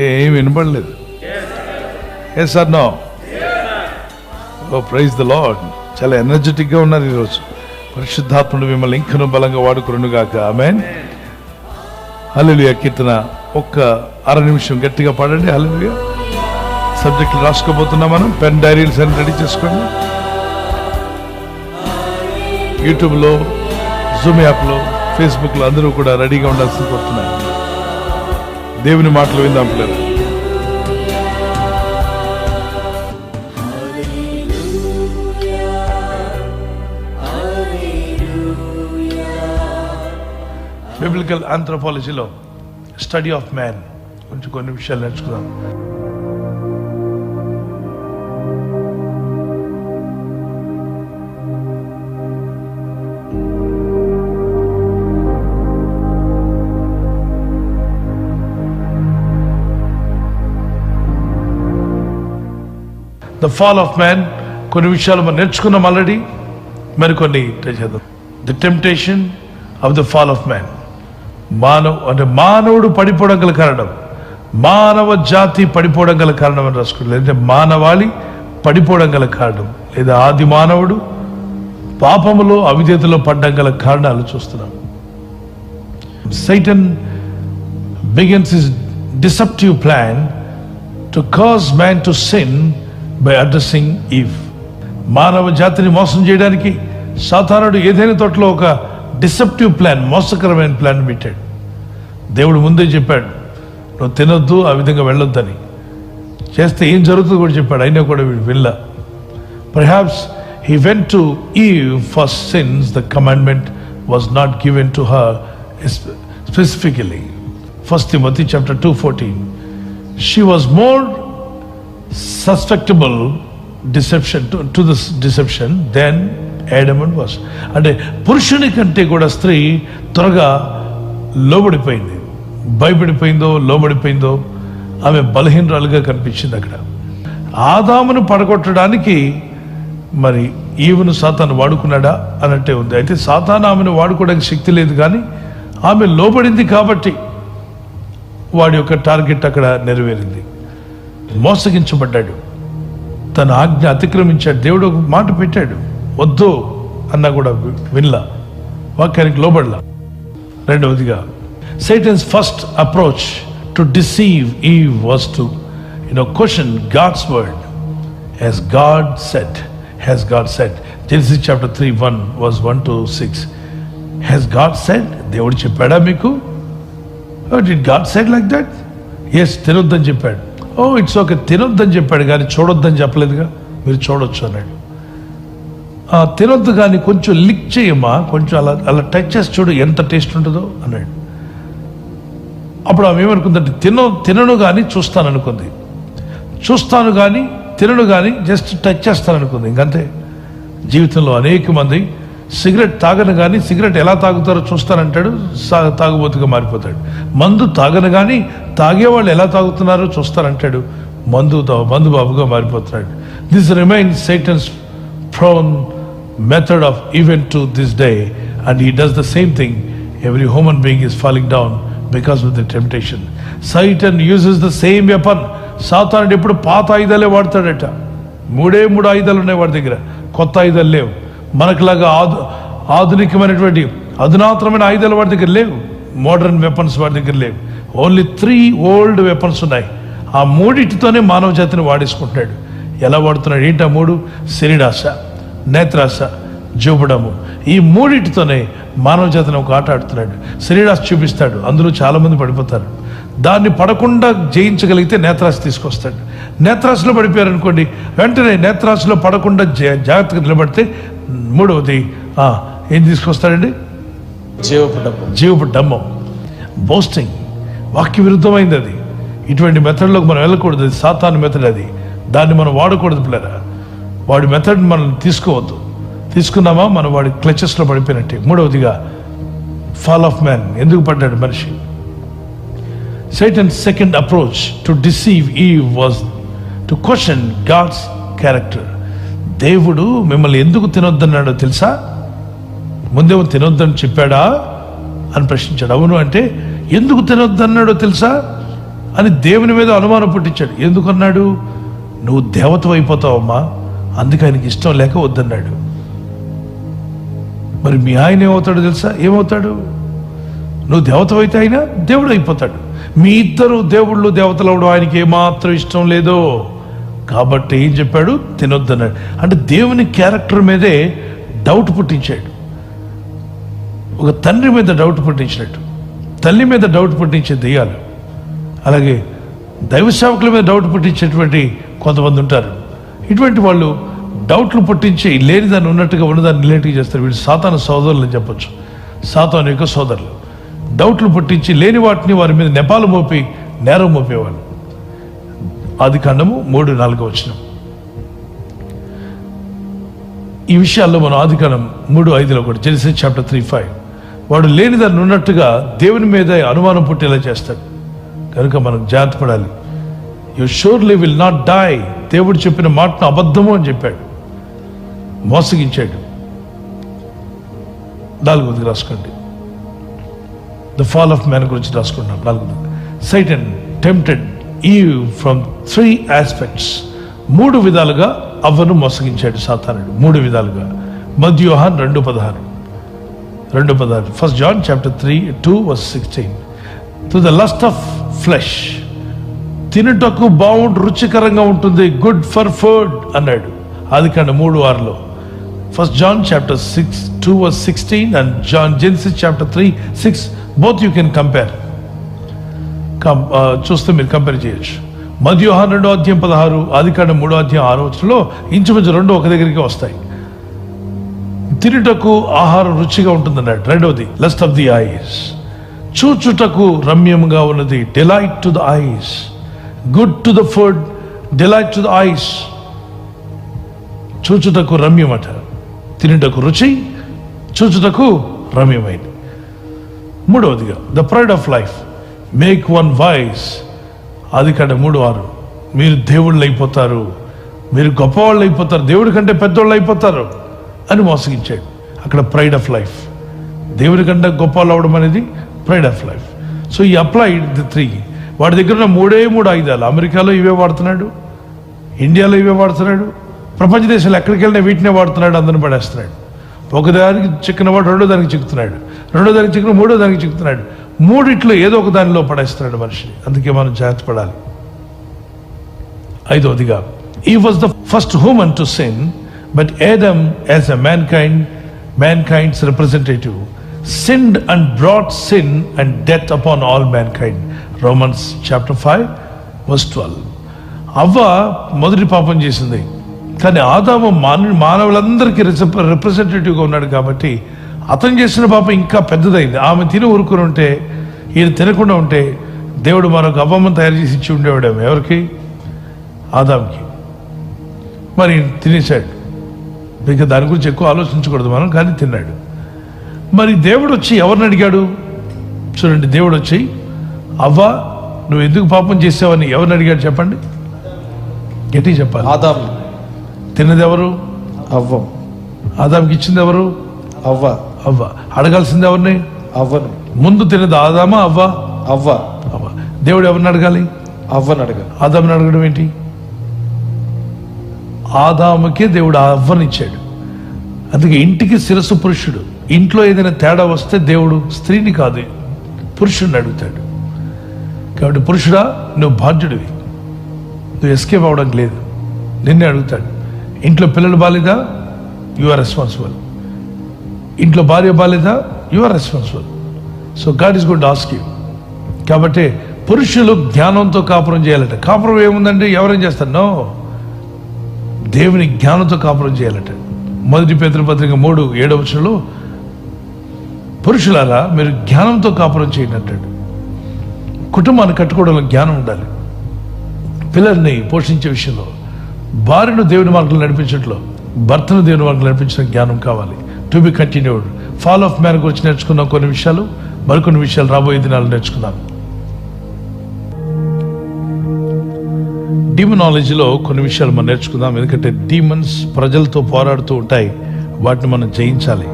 ఏం వినపడలేదు. Yes or no? O praise the Lord. చాలా ఎనర్జెటిక్గా ఉన్నారు ఈరోజు. పరిశుద్ధాత్ముడు మిమ్మల్ని ఇంకనూ బలంగా వాడుకును గాక. ఆమేన్. హల్లెలూయా. కీర్తన ఒక్క అర నిమిషం గట్టిగా పాడండి. హల్లెలూయా. సబ్జెక్టులు రాసుకోబోతున్నాం మనం. పెన్ డైరీస్ అని రెడీ చేసుకోండి. యూట్యూబ్లో, జూమ్ యాప్లో, ఫేస్బుక్లో అందరూ కూడా రెడీగా ఉండాల్సింది కోరుతున్నాను. దేవుని మాటలు విందాం పిల్లలు. బిబ్లికల్ ఆంథ్రోపాలజీలో స్టడీ ఆఫ్ మ్యాన్ కొంచెం కొన్ని విషయాలు నేర్చుకుందాం. ద ఫాల్ ఆఫ్ మ్యాన్ కొన్ని విషయాలు మనం నేర్చుకున్నాం ఆల్రెడీ. మరికొన్ని చేద్దాం. The temptation of the fall of man. మానవుడు పడిపోవడం గల కారణం, మానవ జాతి పడిపోవడం గల కారణం అని రాసుకుంటారు. లేదంటే మానవాళి పడిపోవడం గల కారణం, లేదా ఆది మానవుడు పాపములో అవిధేయతలో పడ్డం గల కారణాలు చూస్తున్నాం. Satan begins his deceptive plan to cause man to sin by addressing Eve. మానవ జాతిని మోసం చేయడానికి సాతానుడు ఏదైనా తోటలో ఒక డిసెప్టివ్ ప్లాన్, మోసకరమైన ప్లాన్ పెట్టాడు. దేవుడు ముందే చెప్పాడు, నువ్వు తినొద్దు, ఆ విధంగా వెళ్ళొద్దని. చేస్తే ఏం జరుగుతుందో కూడా చెప్పాడు. అయినా కూడా వీడు వెళ్ళ. Perhaps he went to Eve for sins the commandment was not given to her specifically. 1 Timothy chapter 2:14. She was more susceptible to this deception than Adam was. అంటే పురుషుని కంటే కూడా స్త్రీ త్వరగా లోబడిపోయింది. భయపడిపోయిందో, లోబడిపోయిందో, ఆమె బలహీనరాలుగా కనిపించింది. అక్కడ ఆదామును పడగొట్టడానికి మరి ఈవును సాతాను వాడుకున్నాడా అన్నట్టే ఉంది. అయితే సాతాను ఆమెను వాడుకోవడానికి శక్తి లేదు, కానీ ఆమె లోబడింది కాబట్టి వాడి యొక్క టార్గెట్ అక్కడ నెరవేరింది. మోసగించబడ్డాడు, తన ఆజ్ఞ అతిక్రమించాడు. దేవుడు ఒక మాట పెట్టాడు, వద్దు అన్నా కూడా వినలా, వాక్యానికి లోబడలా. రెండవదిగా, Satan's first approach to deceive Eve was to question God's word. Has God said? Has God said? Genesis chapter 3 1 verse 1 to 6. Has God said? దేవుడు చెప్పాడా మీకు? Did God said like that? Yes, తినొద్దని చెప్పాడు. ఇట్స్ ఓకే, తినొద్దని చెప్పాడు కానీ చూడొద్దని చెప్పలేదుగా. మీరు చూడొచ్చు అన్నాడు. తినొద్దు కానీ కొంచెం లిక్ చేయమ్మా, కొంచెం అలా అలా టచ్ చేసి చూడు ఎంత టేస్ట్ ఉంటుందో అన్నాడు. అప్పుడు ఆమె ఏమనుకుందంటే, తినను కానీ చూస్తాను అనుకుంది. చూస్తాను కానీ తినను కానీ జస్ట్ టచ్ చేస్తాను అనుకుంది. ఇంకంతే. జీవితంలో అనేక మంది సిగరెట్ తాగను కానీ సిగరెట్ ఎలా తాగుతారో చూస్తానంటాడు, తాగుబోతుగా మారిపోతాడు. మందు తాగను కానీ తాగేవాళ్ళు ఎలా తాగుతున్నారో చూస్తానంటాడు, మందు బాబుగా మారిపోతున్నాడు. This remains Satan's prone method of even to this day, and he does the same thing. Every human being is falling down because of the temptation. Satan uses the same weapon. సాతానుడు ఎప్పుడు పాత ఆయుధాలే వాడతాడట. మూడు ఆయుధాలు ఉన్నాయి వాడి దగ్గర, కొత్త ఆయుధాలు లేవు. మనకులాగా ఆధునికమైనటువంటి అధునాతనమైన ఆయుధాలు వాడి దగ్గర లేవు. మోడర్న్ వెపన్స్ వాడి దగ్గర లేవు. ఓన్లీ 3 ఓల్డ్ వెపన్స్ ఉన్నాయి. ఆ మూడింటితోనే మానవ జాతిని వాడేసుకుంటున్నాడు. ఎలా వాడుతున్నాడు? ఏంటి ఆ 3? శరీరాశ, నేత్రాశ, చూపడము. ఈ మూడింటితోనే మానవ జాతిని ఒక ఆట ఆడుతున్నాడు. శరీరాశ చూపిస్తాడు, అందులో చాలామంది పడిపోతారు. దాన్ని పడకుండా జయించగలిగితే నేత్రాశ తీసుకొస్తాడు. నేత్రాశలో పడిపోయారనుకోండి, వెంటనే నేత్రాశలో పడకుండా జాగ్రత్తగా నిలబడితే మూడవది ఏం తీసుకొస్తాడండి? జీవపు డమ్మం, బోస్టింగ్. వాక్య విరుద్ధమైంది అది. ఇటువంటి మెథడ్లోకి మనం వెళ్ళకూడదు. అది సాతాను మెథడ్. అది దాన్ని మనం వాడకూడదు పిల్లరా. వాడి మెథడ్ మనం తీసుకోవద్దు. తీసుకున్నామా మనం వాడి క్లచెస్లో పడిపోయినట్టే. మూడవదిగా, ఫాల్ ఆఫ్ మ్యాన్. ఎందుకు పడ్డాడు మనిషి? Satan's second approach to deceive Eve was to question God's character. దేవుడు మిమ్మల్ని ఎందుకు తినొద్దన్నాడో తెలుసా? ముందేమో తినొద్దని చెప్పాడా అని ప్రశ్నించాడు. అవును అంటే ఎందుకు తినొద్దన్నాడో తెలుసా? అని దేవుని మీద అనుమానం పుట్టించాడు. ఎందుకన్నాడు? నువ్వు దేవత అయిపోతావమ్మా, అందుకే ఆయనకి ఇష్టం లేక వద్దన్నాడు. మరి మీ ఆయన ఏమవుతాడు తెలుసా? ఏమవుతాడు? నువ్వు దేవత అయితే అయినా దేవుడు అయిపోతాడు. మీ ఇద్దరు దేవుళ్ళు దేవతలు అవడం ఆయనకి ఏమాత్రం ఇష్టం లేదో, కాబట్టి ఏం చెప్పాడు? తినొద్దన్నాడు. అంటే దేవుని క్యారెక్టర్ మీదే డౌట్ పుట్టించాడు. ఒక తండ్రి మీద డౌట్ పుట్టించినట్టు తల్లి మీద డౌట్ పుట్టించే దెయ్యాలు, అలాగే దైవ సేవకుల మీద డౌట్ పుట్టించేటువంటి కొంతమంది ఉంటారు. ఇటువంటి వాళ్ళు డౌట్లు పుట్టించి లేని దాన్ని ఉన్నట్టుగా ఉన్నదాన్ని లేనిగా చేస్తారు. వీళ్ళు సాతాను సోదరులు అని చెప్పొచ్చు, సాతాను యొక్క సోదరులు. డౌట్లు పుట్టించి లేని వాటిని వారి మీద నెపాలు మోపి నేరం మోపేవాళ్ళు. ఆదికాండము 3:4 ఈ విషయాల్లో మనం ఆదికాండం 3:5 కూడా, జెనసిస్ చాప్టర్ 3:5 వాడు లేని దాన్ని ఉన్నట్టుగా దేవుని మీద అనుమానం పుట్టేలా చేస్తాడు. కనుక మనం జాగ్రత్త పడాలి. You surely will not die. దేవుడు చెప్పిన మాటను అబద్ధము అని చెప్పాడు, మోసగించాడు. 4 రాసుకోండి. ద ఫాల్ ఆఫ్ మ్యాన్ గురించి రాసుకుంటున్నాం. 4 సైటన్ టెంప్టెడ్ ఈవ్ ఫ్రమ్ 3 ఆస్పెక్ట్స్. 3 విధాలుగా అవ్వను మోసగించాడు సాతానుడు, 3 విధాలుగా. మొదటి యోహాను 2:16. 1 John chapter 3:2-16. To the lust of flesh. తినుటకు బాగుండు, రుచికరంగా ఉంటుంది, గుడ్ ఫర్ ఫుడ్ అన్నాడు ఆదికాండం 3:6. 1 John chapter 6:2-16 and Genesis chapter 3:6. both you can compare. చూస్తే మీరు కంపేర్ చేయొచ్చు. మొదటి యోహాను 2:16, ఆదికాండం 3:6 ఇంచుమించు 2 ఒక దగ్గరికి వస్తాయి. తినుటకు ఆహారం రుచిగా ఉంటుందన్నాడు. రెండవది లస్ట్ ఆఫ్ ది ఐస్. చూచుటకు రమ్యంగా ఉన్నది, delight to the eyes. Good to the food, delight to the eyes. చూచుటకు రమ్యమట, తినుటకు రుచి, చూచుటకు రమ్యమైంది. మూడవదిగా the pride of life, make one wise. ఆదికాండం 3:6. మీరు దేవుళ్ళు అయిపోతారు, మీరు గొప్పవాళ్ళు అయిపోతారు, దేవుడి కంటే పెద్దవాళ్ళు అయిపోతారు అని మోసగించాడు. అక్కడ ప్రైడ్ ఆఫ్ లైఫ్, దేవుడి కంటే గొప్పవాళ్ళు అవడం అనేది ప్రైడ్ ఆఫ్ లైఫ్. సో ఈ అప్లైడ్ ది 3. వాడి దగ్గర ఉన్న 3 ఆయుధాలు. అమెరికాలో ఇవే వాడుతున్నాడు, ఇండియాలో ఇవే వాడుతున్నాడు, ప్రపంచ దేశాలు ఎక్కడికి వెళ్ళినా వీటినే వాడుతున్నాడు, అందరిని పడేస్తున్నాడు. ఒకదానికి చిక్కినవాడు రెండో దానికి చిక్కుతున్నాడు, రెండో దానికి చిక్కిన మూడో దానికి చిక్కుతున్నాడు. 3 ఏదో ఒక దానిలో పడేస్తున్నాడు మనిషిని. అందుకే మనం జాగ్రత్త పడాలి. 5వదిగా, he was the first human to sin, but Adam as a mankind's representative sinned and brought sin and death upon all mankind. Romans chapter 5:12. అవ్వ మొదటి పాపం చేసింది, కానీ ఆదాము మానవులందరికీ రిప్రజెంటేటివ్గా ఉన్నాడు కాబట్టి అతను చేసిన పాపం ఇంకా పెద్దదైంది. ఆమె తిని ఊరుకుని ఉంటే, ఈయన తినకుండా ఉంటే దేవుడు మరొక అవ్వమ్మను తయారు చేసి ఇచ్చి ఉండేవాడేమో. ఎవరికి? ఆదాంకి. మరి తినేశాడు. ఇక దాని గురించి ఎక్కువ ఆలోచించకూడదు మనం, కానీ తిన్నాడు. మరి దేవుడు వచ్చి ఎవరిని అడిగాడు? చూడండి, దేవుడు వచ్చి అవ్వ నువ్వు ఎందుకు పాపం చేసావని ఎవరిని అడిగాడు చెప్పండి, గట్టి చెప్పాలి. ఆదాం. తిన్నది ఎవరు? అవ్వ. ఆదాంకి ఇచ్చింది ఎవరు? అవ్వ. అవ్వ. అడగాల్సింది ఎవరిని? అవ్వను. ముందు తిన్నది ఆదామా అవ్వ? అవ్వ. అవ్వ. దేవుడు ఎవరిని అడగాలి? అవ్వను అడగాలి. ఆదాముని అడగడం ఏంటి? ఆదాముకే దేవుడు అవ్వనిచ్చాడు. అందుకే ఇంటికి శిరస్సు పురుషుడు. ఇంట్లో ఏదైనా తేడా వస్తే దేవుడు స్త్రీని కాదు పురుషుడిని అడుగుతాడు. కాబట్టి పురుషుడా నువ్వు బాధ్యుడివి, నువ్వు ఎస్కేప్ అవ్వడం లేదు, నిన్నే అడుగుతాడు. ఇంట్లో పిల్లలు బాలేదా? You are responsible. ఇంట్లో భార్య బాలేదా? You are responsible. So god is going to ask you. కాబట్టి పురుషులు జ్ఞానంతో కాపురం చేయాలట. కాపురం ఏముందంటే ఎవరేం చేస్తారు? నో, దేవుని జ్ఞానంతో కాపురం చేయాలట. 1 పేతురు పత్రిక 3:7 పురుషులారా మీరు జ్ఞానంతో కాపురం చేయండి అంటాడు. కుటుంబాన్ని కట్టుకోవడంలో జ్ఞానం ఉండాలి. పిల్లల్ని పోషించే విషయంలో, భార్యను దేవుని మార్గంలో నడిపించడంలో, భర్తను దేవుని మార్గంలో నడిపించిన జ్ఞానం కావాలి. To be continued. Fall of man గురించి నేర్చుకున్నాం కొన్ని విషయాలు, మరికొన్ని విషయాలు రాబోయే దినాలు నేర్చుకున్నాం. డీమనాలజీలో కొన్ని విషయాలు మనం నేర్చుకుందాం. ఎందుకంటే డీమన్స్ ప్రజలతో పోరాడుతూ ఉంటాయి, వాటిని మనం జయించాలి.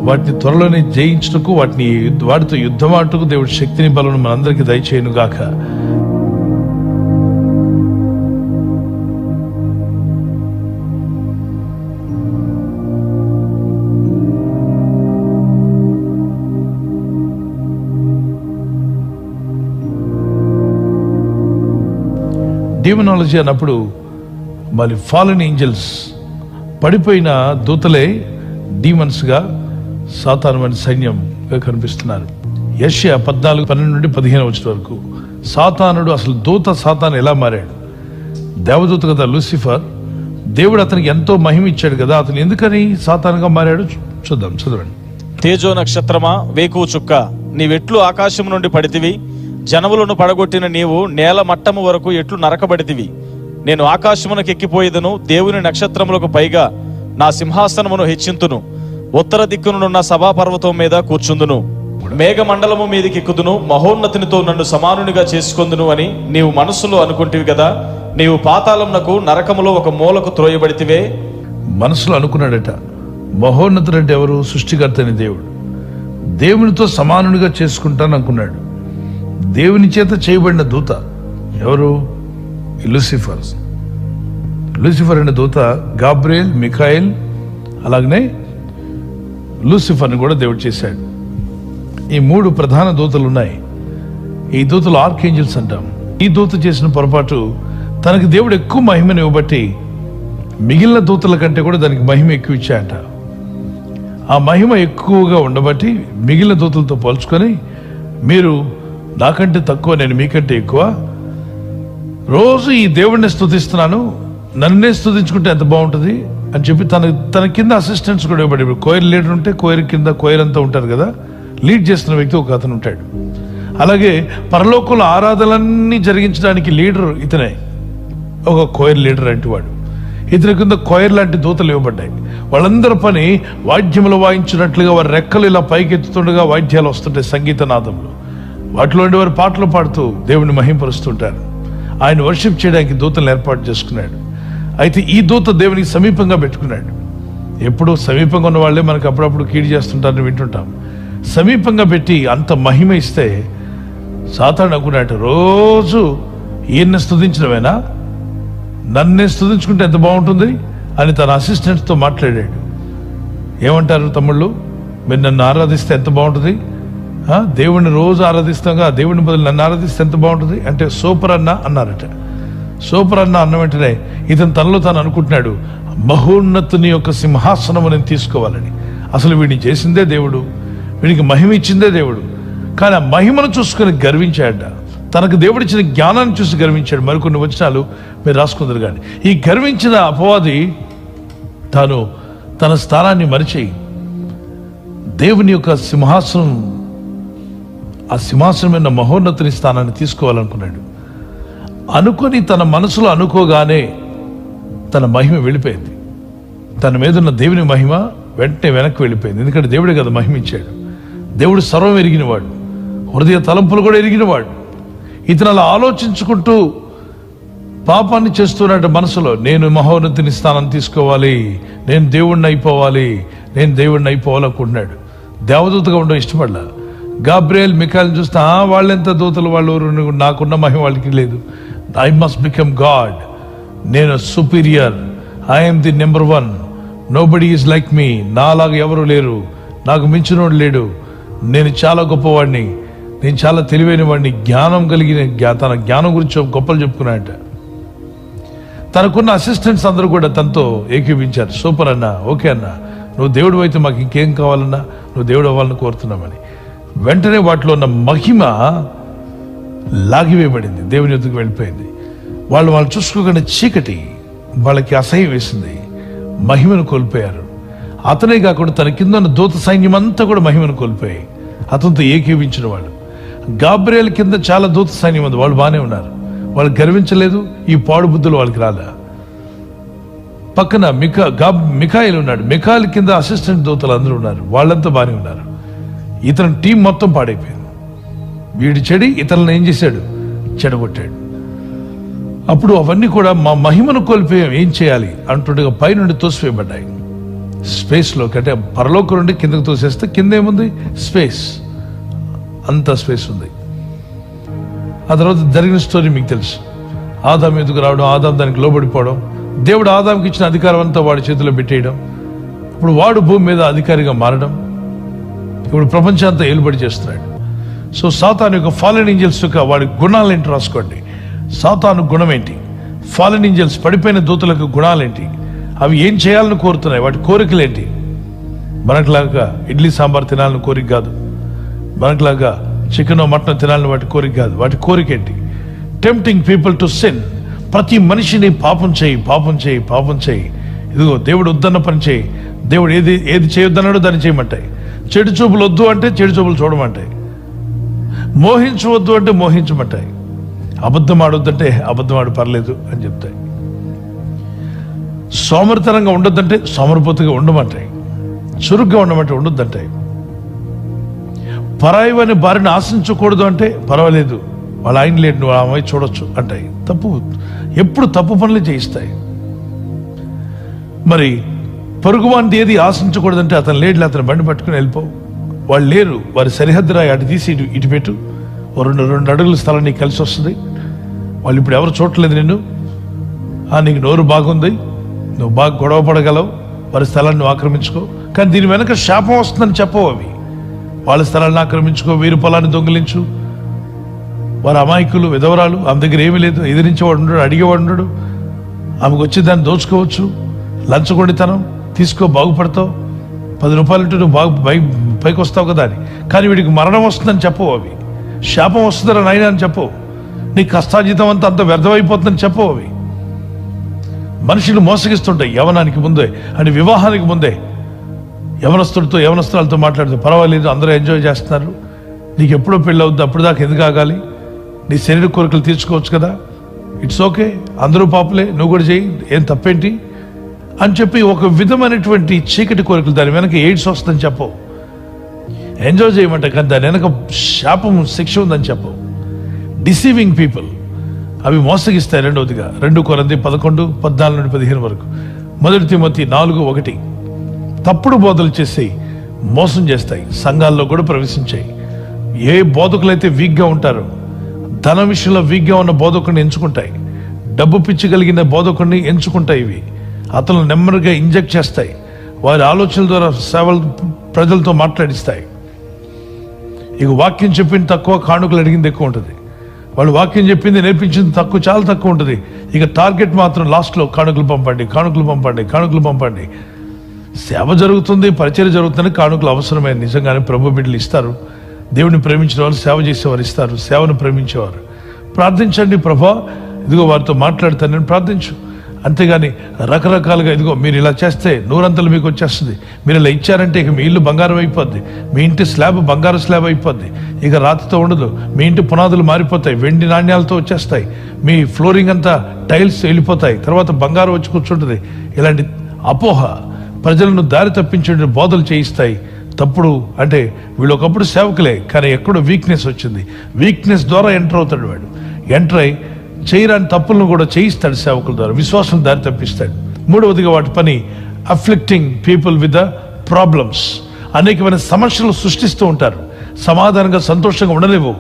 వాటిని త్వరలోనే జయించుటకు, వాటితో యుద్ధమాటకు దేవుడి శక్తిని బలను మనందరికీ దయచేయును గాక. డీమనాలజీ అన్నప్పుడు మరి ఫాలెన్ ఏంజల్స్, పడిపోయిన దూతలే డీమన్స్గా సాతాను సైన్యంగా కనిపిస్తున్నారు. యెషయా 14:12-15 వచ్చిన వరకు సాతానుడు అసలు సాతాను ఎలా మారాడు? దేవదూత కదా లూసిఫర్, దేవుడు అతనికి ఎంతో మహిమ ఇచ్చాడు కదా, అతను ఎందుకని సాతానుగా మారాడు చూద్దాం, చదవండి. తేజో నక్షత్రమా, వేకువ చుక్క, నీవెట్లు ఆకాశం నుండి పడితివి, జనములను పడగొట్టిన నీవు నేల మట్టము వరకు ఎట్లు నరకబడితివి. నేను ఆకాశమునకు ఎక్కిపోయేదను, దేవుని నక్షత్రములకు పైగా నా సింహాసనమును హెచ్చింతును, ఉత్తర దిక్కునున్న సభాపర్వతం మీద కూర్చుందును, మేఘమండలము మీదకి ఎక్కుదును, మహోన్నతినితో నన్ను సమానునిగా చేసుకొందును అని నీవు మనస్సులో అనుకుంటివి కదా. నీవు పాతాళమునకు నరకములో ఒక మూలకు త్రోయబడితివే. మనసులో అనుకున్నాడట. మహోన్నతుడు అంటే ఎవరు? సృష్టికర్త అని దేవుడు. దేవునితో సమానునిగా చేసుకుంటాను అనుకున్నాడు. దేవుని చేత చేయబడిన దూత ఎవరు? లూసిఫర్. లూసిఫర్ అనే దూత గాబ్రియల్, మిఖాయిల్, అలాగనే లూసిఫర్ని కూడా దేవుడు చేశాడు. ఈ 3 ప్రధాన దూతలు ఉన్నాయి. ఈ దూతలు ఆర్కేంజల్స్ అంటాం. ఈ దూత చేసిన పొరపాటు, తనకి దేవుడు ఎక్కువ మహిమను ఇవ్వబట్టి మిగిలిన దూతల కంటే కూడా దానికి మహిమ ఎక్కువ ఇచ్చాయంట. ఆ మహిమ ఎక్కువగా ఉండబట్టి మిగిలిన దూతలతో పోల్చుకొని, మీరు నాకంటే తక్కువ, నేను మీకంటే ఎక్కువ, రోజు ఈ దేవుడిని స్తుతిస్తున్నాను, నన్నే స్తుతించుకుంటే ఎంత బాగుంటుంది అని చెప్పి తన కింద అసిస్టెంట్స్ కూడా ఇవ్వబడి, కోయిర్ లీడర్ ఉంటే కోయిర్ కింద కోయిర్ అంతా ఉంటారు కదా, లీడ్ చేస్తున్న వ్యక్తి ఒక అతను ఉంటాడు. అలాగే పరలోకంలో ఆరాధనలన్నీ జరిగించడానికి లీడర్ ఇతనే, ఒక కోయిర్ లీడర్ అంటే వాడు. ఇతని కింద కోయిర్ లాంటి దూతలు ఇవ్వబడ్డాయి. వాళ్ళందరి పని వాద్యములు వాయించినట్లుగా వారి రెక్కలు ఇలా పైకెత్తుతుండగా వాయిద్యాలు వస్తుంటాయి, సంగీత నాదములు. వాటిలో వారు పాటలు పాడుతూ దేవుని మహింపరుస్తుంటారు. ఆయన వర్షిప్ చేయడానికి దూతలను ఏర్పాటు చేసుకున్నాడు. అయితే ఈ దూత దేవునికి సమీపంగా పెట్టుకున్నాడు. ఎప్పుడూ సమీపంగా ఉన్న వాళ్ళే మనకు అప్పుడప్పుడు కీడు చేస్తుంటారని వింటుంటాం. సమీపంగా పెట్టి అంత మహిమ ఇస్తే సాతాను అనుకున్నాడు, రోజు ఈయన్ని స్తుతించడమేనా, నన్నే స్తుతించుకుంటే ఎంత బాగుంటుంది అని తన అసిస్టెంట్స్తో మాట్లాడాడు. ఏమంటారు తమ్ముళ్ళు, మీరు నన్ను ఆరాధిస్తే ఎంత బాగుంటుంది, దేవుణ్ణి రోజు ఆరాధిస్తాగా, దేవుని బదులు నన్ను ఆరాధిస్తే ఎంత బాగుంటుంది అంటే సూపర్ అన్న అన్నారట. సూపర్ అన్న అన్న వెంటనే ఇతను తనలో తాను అనుకుంటున్నాడు, మహోన్నతుని యొక్క సింహాసనము నేను తీసుకోవాలని. అసలు వీడిని చేసిందే దేవుడు, వీడికి మహిమ ఇచ్చిందే దేవుడు. కానీ ఆ మహిమను చూసుకొని గర్వించాడ. తనకు దేవుడిచ్చిన జ్ఞానాన్ని చూసి గర్వించాడు. మరికొన్ని వచనాలు మీరు రాసుకుందరు. కానీ ఈ గర్వించిన అపవాది తాను తన స్థానాన్ని మరిచి దేవుని యొక్క సింహాసనం, ఆ సింహాసనమైన మహోన్నతుని స్థానాన్ని తీసుకోవాలనుకున్నాడు. అనుకొని తన మనసులో అనుకోగానే తన మహిమ వెళ్ళిపోయింది. తన మీద ఉన్న దేవుని మహిమ వెంటనే వెనక్కి వెళ్ళిపోయింది. ఎందుకంటే దేవుడే కదా మహిమ ఇచ్చాడు. దేవుడు సర్వం ఎరిగినవాడు, హృదయ తలంపులు కూడా ఎరిగినవాడు. ఇతను అలా ఆలోచించుకుంటూ పాపాన్ని చేస్తున్నాడు మనసులో. నేను మహోన్నతుని స్థానం తీసుకోవాలి, నేను దేవుణ్ణి అయిపోవాలనుకుంటున్నాడు. దేవదూతగా ఉండడం ఇష్టపడలా. గాబ్రియల్, మిఖాయిల్ని చూస్తే వాళ్ళెంత దూతలు, వాళ్ళు నాకున్న మహిమ వాళ్ళకి లేదు. ఐ మస్ట్ బికమ్ గాడ్, నేను superior, I'm the number 1, nobody is like me, నాలాగా ఎవరు లేరు, నాకు మించినోడు లేడు, నేను చాలా గొప్పవాడిని, నేను చాలా తెలివైన వాడిని, జ్ఞానం కలిగిన, తన జ్ఞానం గురించి గొప్పలు చెప్పుకున్నాడట. తనకున్న అసిస్టెంట్స్ అందరూ కూడా తనతో ఏకీపించారు. సూపర్ అన్న, ఓకే అన్న, నువ్వు దేవుడు అయితే మాకు ఇంకేం కావాలన్నా, నువ్వు దేవుడు అవ్వాలని కోరుతున్నామని. వెంటనే వాటిలో ఉన్న మహిమ లాగివేయబడింది, దేవుని యొద్దకు వెళ్ళిపోయింది. వాళ్ళు చూసుకోకుండా చీకటి వాళ్ళకి అసహ్యం వేసింది, మహిమను కోల్పోయారు. అతనే కాకుండా తన కింద ఉన్న దూత సైన్యం అంతా కూడా మహిమను కోల్పోయాయి, అతనితో ఏకీవించిన వాళ్ళు. గాబ్రియల్ కింద చాలా దూత సైన్యం ఉంది, వాళ్ళు బాగానే ఉన్నారు, వాళ్ళు గర్వించలేదు, ఈ పాడు బుద్ధులు వాళ్ళకి రాలే. పక్కన మిఖాయిల్ ఉన్నాడు, మిఖాయిల్ కింద అసిస్టెంట్ దూతలు అందరూ ఉన్నారు, వాళ్ళంతా బాగానే ఉన్నారు. ఇతని టీం మొత్తం పాడైపోయింది. వీడు చెడి ఇతరులను ఏం చేశాడు, చెడగొట్టాడు. అప్పుడు అవన్నీ కూడా మా మహిమను కోల్పోయాం, ఏం చేయాలి అంటుండగా పైనుండి తోసివేయబడ్డాయి స్పేస్లోకి. అంటే పరలోకం నుండి కిందకు తోసేస్తే కింద ఏముంది, స్పేస్, అంత స్పేస్ ఉంది. ఆ తర్వాత జరిగిన స్టోరీ మీకు తెలుసు. ఆదాం ఎదుగు రావడం, ఆదాం దానికి లోబడిపోవడం, దేవుడు ఆదాంకి ఇచ్చిన అధికారం అంతా వాడి చేతిలో పెట్టేయడం, ఇప్పుడు వాడు భూమి మీద అధికారిగా మారడం, ఇప్పుడు ప్రపంచం అంతా ఏలుబడి చేస్తున్నాడు. సో సాతాను యొక్క ఫాలెన్ ఏంజెల్స్ యొక్క వాడి గుణాలు ఏంటి రాసుకోండి. సాతాను గుణం ఏంటి? ఫాలెన్ ఏంజెల్స్, పడిపోయిన దూతలకు గుణాలేంటి, అవి ఏం చేయాలని కోరుతున్నాయి, వాటి కోరికలేంటి? మనకులాగా ఇడ్లీ సాంబార్ తినాలని కోరిక కాదు, మనకులాగా చికెన్ మటన్ తినాలని వాటి కోరిక కాదు. వాటి కోరిక ఏంటి? Tempting people to sin. ప్రతి మనిషిని పాపం చేయి, పాపం చేయి, పాపం చేయి. ఇదిగో దేవుడు వద్దన్న పని చేయి, దేవుడు ఏది చేయొద్దన్నాడో దాన్ని చేయమంటాయి. చెడు చూపులు వద్దు అంటే చెడు చూపులు చూడమంటాయి. మోహించవద్దు అంటే మోహించమంటాయి. అబద్ధం ఆడొద్దంటే అబద్ధం ఆడు పర్లేదు అని చెప్తాయి. సోమరితనంగా ఉండొద్దంటే సోమరిపోతుగా ఉండమంటాయి. చురుగ్గా ఉండమంటే ఉండొద్దంటాయి. పరాయివని భార్యను ఆశించకూడదు అంటే పర్వాలేదు, వాళ్ళ ఆయన లేడు, నువ్వు ఆ అమ్మాయి చూడొచ్చు అంటాయి. తప్పు, ఎప్పుడు తప్పు పనులు చేయిస్తాయి. మరి పొరుగువానిది ఏది ఆశించకూడదంటే అతను లేడు, అతను బండి పట్టుకుని వెళ్ళిపో. వాళ్ళు లేరు, వారి సరిహద్దు రాయి అటు తీసి ఇటు పెట్టు, రెండు అడుగుల స్థలం నీకు కలిసి వస్తుంది. వాళ్ళు ఇప్పుడు ఎవరు చూడలేదు నిన్ను, నీకు నోరు బాగుంది, నువ్వు బాగా గొడవ పడగలవు, వారి స్థలాన్ని నువ్వు ఆక్రమించుకో. కానీ దీని వెనక శాపం వస్తుందని చెప్పవు అవి. వాళ్ళ స్థలాన్ని ఆక్రమించుకో, వీరి పొలాన్ని దొంగిలించు. వారి అమాయకులు, విధవరాలు, ఆమె దగ్గర ఏమీ లేదు, ఎదిరించేవాడు ఉండడు, అడిగేవాడు ఉండడు, ఆమెకు వచ్చి దాన్ని దోచుకోవచ్చు. లంచగొండితనం, తీసుకో, బాగుపడతావు, 10 రూపాయలు ఉంటే నువ్వు పైకి వస్తావు కదా అని. కానీ వీడికి మరణం వస్తుందని చెప్పవు అవి. శాపం వస్తుందని నాయన అని చెప్పవు. నీ కష్టాజీతం అంతా వ్యర్థమైపోతుందని చెప్పవు అవి. మనుషులు మోసగిస్తుంటాయి యవనానికి ముందే, అంటే వివాహానికి ముందే. యవనస్తురాలతో మాట్లాడితే పర్వాలేదు, అందరూ ఎంజాయ్ చేస్తున్నారు, నీకు ఎప్పుడో పెళ్ళి అవుద్ది, అప్పుడు దాకా ఎందుకు ఆగాలి, నీ శరీర కోరికలు తీర్చుకోవచ్చు కదా, ఇట్స్ ఓకే, అందరూ పాపులే, నువ్వు కూడా చేయి, ఏం తప్పేంటి అని చెప్పి ఒక విధమైనటువంటి చీకటి కోరికలు, దాని వెనక ఎయిడ్స్ వస్తుందని చెప్పవు. ఎంజాయ్ చేయమంటే కానీ దాని వెనక శాపం, శిక్ష ఉందని చెప్పవు. డిసీవింగ్ పీపుల్, అవి మోసగిస్తాయి. రెండవదిగా 2 కొరింథీ 11:14-15 వరకు. 1 తిమోతి 4:1 తప్పుడు బోధలు చేసి మోసం చేస్తాయి, సంఘాల్లో కూడా ప్రవేశించాయి. ఏ బోధకులైతే వీక్గా ఉంటారో, ధన విషయంలో వీక్గా ఉన్న బోధకుడిని ఎంచుకుంటాయి, డబ్బు పిచ్చి కలిగిన బోధకుడిని ఎంచుకుంటాయి. ఇవి అతను నెమ్మదిగా ఇంజెక్ట్ చేస్తాయి, వారి ఆలోచనల ద్వారా ప్రజలతో మాట్లాడిస్తాయి. ఇక వాక్యం చెప్పింది తక్కువ, కానుకలు అడిగింది ఎక్కువ ఉంటుంది. వాళ్ళు వాక్యం చెప్పింది, నేర్పించింది తక్కువ, చాలా తక్కువ ఉంటుంది. ఇక టార్గెట్ మాత్రం లాస్ట్లో కానుకలు పంపండి, కానుకలు పంపండి, కానుకలు పంపండి. సేవ జరుగుతుంది, పరిచర్య జరుగుతుంది, కానుకలు అవసరమైన నిజంగానే ప్రభు బిడ్డలు ఇస్తారు. దేవుని ప్రేమించిన వాళ్ళు, సేవ చేసేవారు ఇస్తారు, సేవను ప్రేమించేవారు. ప్రార్థించండి, ప్రభా ఇదిగో వారితో మాట్లాడతాను నేను, ప్రార్థించు. అంతేగాని రకరకాలుగా ఇదిగో మీరు ఇలా చేస్తే 100 మీకు వచ్చేస్తుంది, మీరు ఇలా ఇచ్చారంటే ఇక మీ ఇల్లు బంగారం అయిపోద్ది, మీ ఇంటి స్లాబ్ బంగారు స్లాబ్ అయిపోద్ది, ఇక రాతితో ఉండదు, మీ ఇంటి పునాదులు మారిపోతాయి, వెండి నాణ్యాలతో వచ్చేస్తాయి, మీ ఫ్లోరింగ్ అంతా టైల్స్ వెళ్ళిపోతాయి, తర్వాత బంగారం వచ్చి కూర్చుంటుంది. ఇలాంటి అపోహ ప్రజలను దారి తప్పించే బోధలు చేయిస్తాయి. తప్పుడు అంటే వీళ్ళు ఒకప్పుడు సేవకులే, కానీ ఎక్కడో వీక్నెస్ వచ్చింది. వీక్నెస్ ద్వారా ఎంటర్ అవుతాడు వాడు. ఎంటర్ అయి చేయరాని తప్పులను కూడా చేయిస్తాడు సేవకుల ద్వారా, విశ్వాసం దారి తప్పిస్తాడు. 3వదిగా వాటి పని అఫ్లిక్టింగ్ పీపుల్ విత్ ద ప్రాబ్లమ్స్. అనేకమైన సమస్యలు సృష్టిస్తూ ఉంటారు, సమాధానంగా సంతోషంగా ఉండలేవు.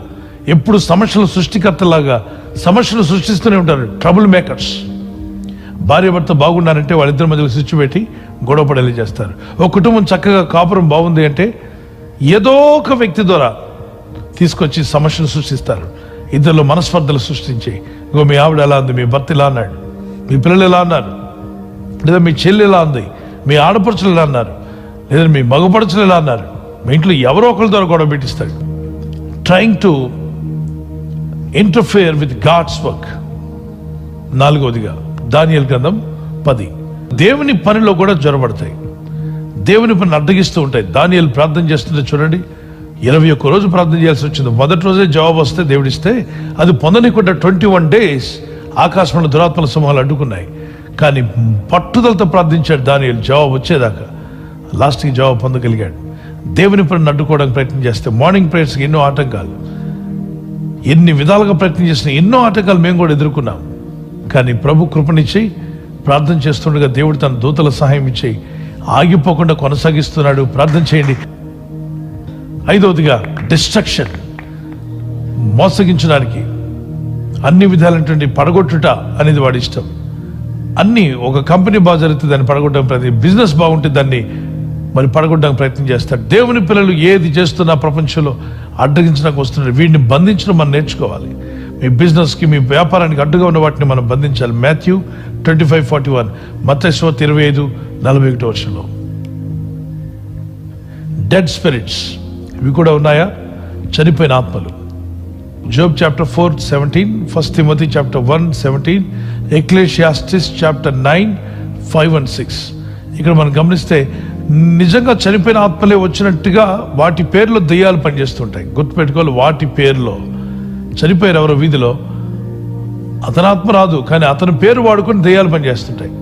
ఎప్పుడు సమస్యల సృష్టికర్తలాగా సమస్యలు సృష్టిస్తూనే ఉంటారు, ట్రబుల్ మేకర్స్. భార్య భర్త బాగున్నారంటే వాళ్ళిద్దరి మధ్యలో స్విచ్ పెట్టి గొడవ పడేలా చేస్తారు. ఒక కుటుంబం చక్కగా కాపురం బాగుంది అంటే ఏదో ఒక వ్యక్తి ద్వారా తీసుకొచ్చి సమస్యలు సృష్టిస్తారు. ఇద్దరిలో మనస్పర్ధలు సృష్టించి, ఇగో మీ ఆవిడ ఎలా ఉంది, మీ భర్త ఇలా అన్నాడు, మీ పిల్లలు ఎలా అన్నారు, లేదా మీ చెల్లి ఎలా ఉంది, మీ ఆడపడుచులు ఎలా అన్నారు, లేదా మీ మగపడుచులు ఎలా అన్నారు, మీ ఇంట్లో ఎవరో ఒకరి ద్వారా గొడవ పెట్టిస్తాడు. Trying to interfere with God's work. 4వదిగా దానియేలు గ్రంథం 10. దేవుని పనిలో కూడా జ్వరబడతాయి, దేవుని పని అడ్డగిస్తూ ఉంటాయి. దానియేలు ప్రార్థన చేస్తుంటే చూడండి, 21 రోజు ప్రార్థన చేయాల్సి వచ్చింది. మొదటి రోజే జవాబు వస్తే దేవుడిస్తే, అది పొందనీకుండా 21 days ఆకాశంలో దురాత్మల సమూహాలు అడ్డుకున్నాయి. కానీ పట్టుదలతో ప్రార్థించాడు దానియేలు, జవాబు వచ్చేదాకా. లాస్ట్కి జవాబు పొందగలిగాడు. దేవుని పనిని అడ్డుకోవడానికి ప్రయత్నం చేస్తే మార్నింగ్ ప్రేయర్స్కి ఎన్నో ఆటంకాలు, ఎన్ని విధాలుగా ప్రయత్నం చేసిన ఎన్నో ఆటంకాలు మేము కూడా ఎదుర్కొన్నాం. కానీ ప్రభు కృపనిచ్చి ప్రార్థన చేస్తుండగా దేవుడు తన దూతల సహాయం ఇచ్చి ఆగిపోకుండా కొనసాగిస్తున్నాడు. ప్రార్థన చేయండి. 5వదిగా డిస్ట్రక్షన్, మోసగించడానికి, అన్ని విధాలైనటువంటి పడగొట్టుట అనేది వాడి ఇష్టం. అన్ని ఒక కంపెనీ బాగా జరిగితే దాన్ని పడగొట్టడానికి ప్రయత్నం, బిజినెస్ బాగుంటే దాన్ని మరి పడగొట్టడానికి ప్రయత్నం చేస్తాడు. దేవుని పిల్లలు ఏది చేస్తున్నా ప్రపంచంలో అడ్డగించడానికి వస్తున్నారు. వీడిని బంధించడం మనం నేర్చుకోవాలి. మీ బిజినెస్కి, మీ వ్యాపారానికి అడ్డుగా ఉన్న వాటిని మనం బంధించాలి. మాథ్యూ 25:41, మత్తయి 25:41 వర్షంలో. డెడ్ స్పిరిట్స్, ఇవి కూడా ఉన్నాయా? చనిపోయిన ఆత్మలు. Job chapter 4:17, 1 Timothy chapter 1:17, ఎక్లేషియాస్టిస్ chapter 9:5 and 6. ఇక్కడ మనం గమనిస్తే నిజంగా చనిపోయిన ఆత్మలే వచ్చినట్టుగా వాటి పేర్లో దెయ్యాలు పనిచేస్తుంటాయి. గుర్తుపెట్టుకోవాలి, వాటి పేర్లో. చనిపోయారు ఎవరో వీధిలో, అతని ఆత్మ రాదు, కానీ అతని పేరు వాడుకొని దెయ్యాలు పనిచేస్తుంటాయి.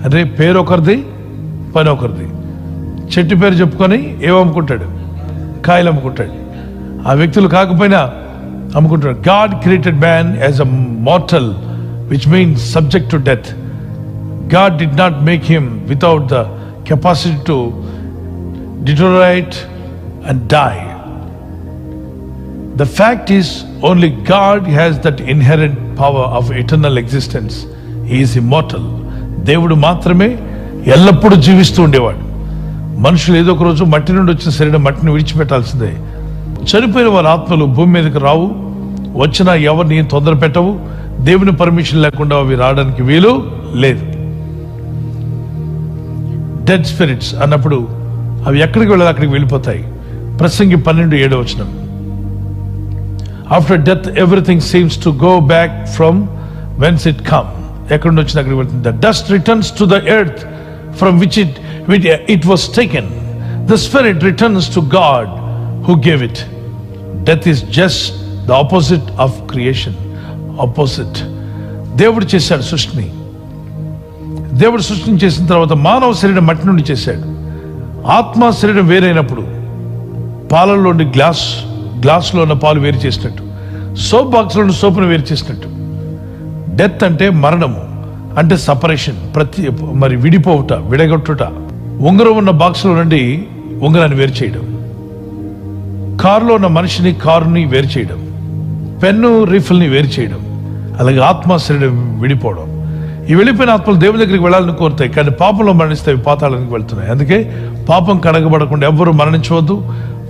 అదే పేరు ఒకరిది, పని ఒకరిది. చెట్టు పేరు చెప్పుకొని ఏమమ్ముకుంటాడు? కాయలు అమ్ముకుంటాడు. ఆ వ్యక్తులు కాకపోయినా అమ్ముకుంటాడు. God created man as a mortal, which means subject to death. God did not make him without the capacity to deteriorate and die. The fact is, only God has that inherent power of eternal existence. He is immortal. దేవుడు మాత్రమే ఎల్లప్పుడూ జీవిస్తూ ఉండేవాడు. మనుషులు ఏదో ఒక రోజు మట్టి నుండి వచ్చిన శరీరం మట్టిని విడిచిపెట్టాల్సిందే. చనిపోయిన వారి ఆత్మలు భూమి మీదకి రావు, వచ్చినా ఎవరిని తొందర పెట్టవు. దేవుని పర్మిషన్ లేకుండా అవి రావడానికి వీలు లేదు. డెడ్ స్పిరిట్స్ అన్నప్పుడు అవి ఎక్కడికి వెళ్ళాలి? అక్కడికి వెళ్ళిపోతాయి. ప్రసంగి 12:7. After death everything seems to go back from whence it come. ఎక్కడి నుంచి వచ్చిన అక్కడికి వెళ్తుంది. The dust returns to the earth from which it was taken. The spirit returns to god who gave it. Death is just the opposite of creation. Opposite. దేవుడు చేశాడు సృష్టిని. దేవుడు సృష్టిని చేసిన తర్వాత మానవ శరీరం మట్టి నుండి చేశాడు. ఆత్మ శరీరం వేరైనప్పుడు పాలల్లోని గ్లాసులో ఉన్న పాలు వేరు చేసినట్టు, సోప్ బాక్స్లో ఉన్న సోపును వేరు చేసినట్టు. డెత్ అంటే మరణము, అంటే సపరేషన్, మరి విడిపోవుట, విడగొట్టుట. ఉంగరం ఉన్న బాక్స్లో నుండి ఉంగరాన్ని వేరు చేయడం, కారులో ఉన్న మనిషిని కారుని వేరు చేయడం, పెన్ను రీఫిల్ని వేరు చేయడం. అలాగే ఆత్మ శరీరం విడిపోవడం. ఈ వెళ్ళిపోయిన ఆత్మలు దేవుని దగ్గరికి వెళ్ళాలని కోరుతాయి, కానీ పాపంలో మరణిస్తే అవి పాతాళానికి వెళ్తున్నాయి. అందుకే పాపం కడగబడకుండా ఎవ్వరూ మరణించవద్దు.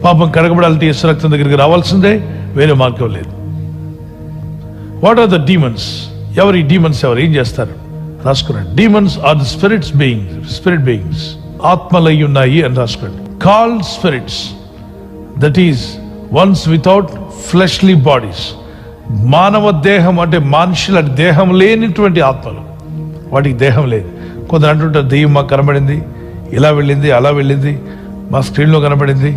పాపం కడగబడాలంటే యేసు రక్తం దగ్గరికి రావాల్సిందే, వేరే మార్గం లేదు. What are the demons? ఎవరు ఈ డీమన్స్? ఎవరు ఏం చేస్తారు? రాసుకున్నాడు. Demons are the spirit beings. ఆత్మలై ఉన్నాయి అని రాసుకోండి. Called spirits, that is ones without fleshly bodies. మానవ దేహం అంటే మనుషుల దేహం లేనిటువంటి ఆత్మలు, వాటికి దేహం లేదు. కొందరు అంటుంటారు, దెయ్యం మాకు కనబడింది, ఇలా వెళ్ళింది, అలా వెళ్ళింది, మా స్క్రీన్లో కనబడింది,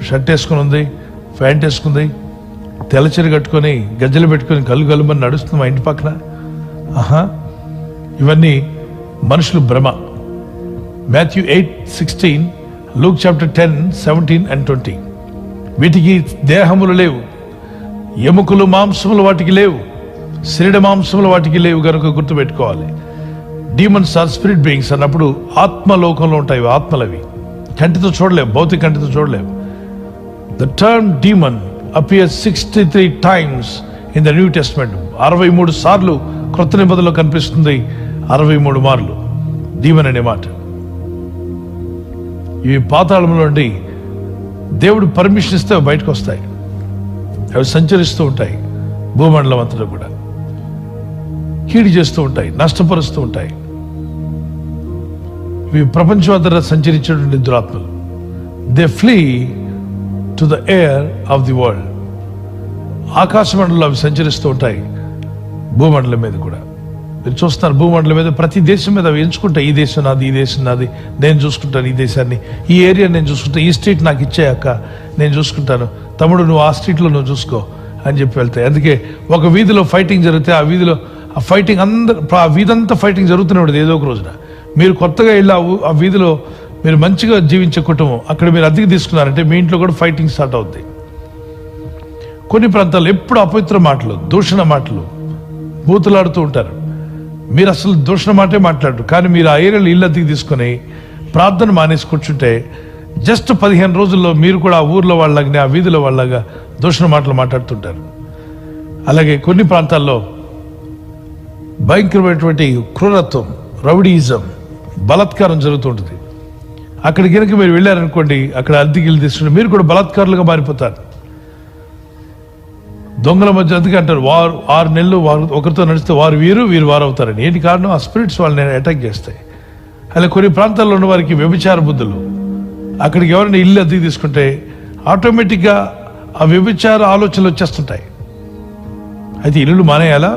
షర్ట్ వేసుకుని ఉంది, ప్యాంట్ వేసుకుంది, తెల్లచీర కట్టుకొని గజ్జలు పెట్టుకొని గల్లు గల్లుమని నడుస్తుంది మా ఇంటి పక్కన. ఇవన్నీ మనుషులు భ్రమ. Matthew 8:16, Luke chapter 10:17 and 20. వీటికి దేహములు లేవు, ఎముకలు మాంసములు వాటికి లేవు, శరీర మాంసములు వాటికి లేవు. కనుక గుర్తుపెట్టుకోవాలి, డీమన్స్ ఆర్ స్పిరిట్ బీయింగ్స్ అన్నప్పుడు ఆత్మలోకంలో ఉంటాయి. ఆత్మలవి కంటితో చూడలేవు, భౌతిక కంటితో చూడలేవు. The term demon appears 63 times in the New Testament. 63 సార్లు క్రొత్త నిబంధనలో కనిపిస్తుంది. 63 మార్లు డీమన్ అనే మాట. ఇవి పాతాళంలో నుండి దేవుడు పర్మిషన్ ఇస్తే బయటకు వస్తాయి. అవి సంచరిస్తూ ఉంటాయి భూమండలం అంతటా కూడా, కీడు చేస్తూ ఉంటాయి, నష్టపరుస్తూ ఉంటాయి. ఇవి ప్రపంచం అంతటా సంచరించేటువంటి దురాత్మలు. They flee to the air of the world. ఆకాశ మండలంలో అవి సంచరిస్తూ ఉంటాయి, భూమండలం మీద కూడా. మీరు చూస్తున్నారు, భూమండలం మీద ప్రతి దేశం మీద అవి ఎంచుకుంటాయి. ఈ దేశం నాది, ఈ దేశం నాది, నేను చూసుకుంటాను ఈ దేశాన్ని, ఈ ఏరియా నేను చూసుకుంటాను, ఈ స్ట్రీట్ నాకు ఇచ్చాక నేను చూసుకుంటాను, తమ్ముడు నువ్వు ఆ స్ట్రీట్లో నువ్వు చూసుకో అని చెప్పి వెళ్తాయి. అందుకే ఒక వీధిలో ఫైటింగ్ జరిగితే ఆ వీధిలో ఆ ఫైటింగ్ ఆ వీధంతా ఫైటింగ్ జరుగుతూనే ఉంటుంది. ఏదో ఒక రోజున మీరు కొత్తగా వెళ్ళి ఆ వీధిలో మీరు మంచిగా జీవించే కుటుంబం, అక్కడ మీరు అద్దెకి తీసుకున్నారంటే మీ ఇంట్లో కూడా ఫైటింగ్ స్టార్ట్ అవుద్ది. కొన్ని ప్రాంతాల్లో ఎప్పుడు అపవిత్ర మాటలు, దూషణ మాటలు, బూతులాడుతూ ఉంటారు. మీరు అసలు దూషణ మాటే మాట్లాడరు, కానీ మీరు ఆ ఏరియాలో ఇల్లు అద్దెకి తీసుకొని ప్రార్థన మానేసి కూర్చుంటే జస్ట్ 15 రోజుల్లో మీరు కూడా ఆ ఊర్లో వాళ్ళగానే, ఆ వీధిలో వాళ్ళగా దూషణ మాటలు మాట్లాడుతుంటారు. అలాగే కొన్ని ప్రాంతాల్లో భయంకరమైనటువంటి క్రూరత్వం, రౌడీయిజం, బలాత్కారం జరుగుతుంటుంది. అక్కడికి కనుక మీరు వెళ్ళారనుకోండి, అక్కడ అద్దెకి ఇల్లు తీసుకుంటే మీరు కూడా బలాత్కారులుగా మారిపోతారు. దొంగల మధ్య అందుకే అంటారు వారు 6 నెలలు వారు ఒకరితో నడిస్తే వారు వీరు వారు అవుతారని. ఏంటి కారణం? ఆ స్పిరిట్స్ వాళ్ళని అటాక్ చేస్తాయి. అలా కొన్ని ప్రాంతాల్లో ఉన్న వారికి వ్యభిచార బుద్ధులు, అక్కడికి ఎవరైనా ఇల్లు అద్దెకి తీసుకుంటే ఆటోమేటిక్గా ఆ వ్యభిచార ఆలోచనలు వచ్చేస్తుంటాయి. అయితే ఇల్లు మానేయాలా?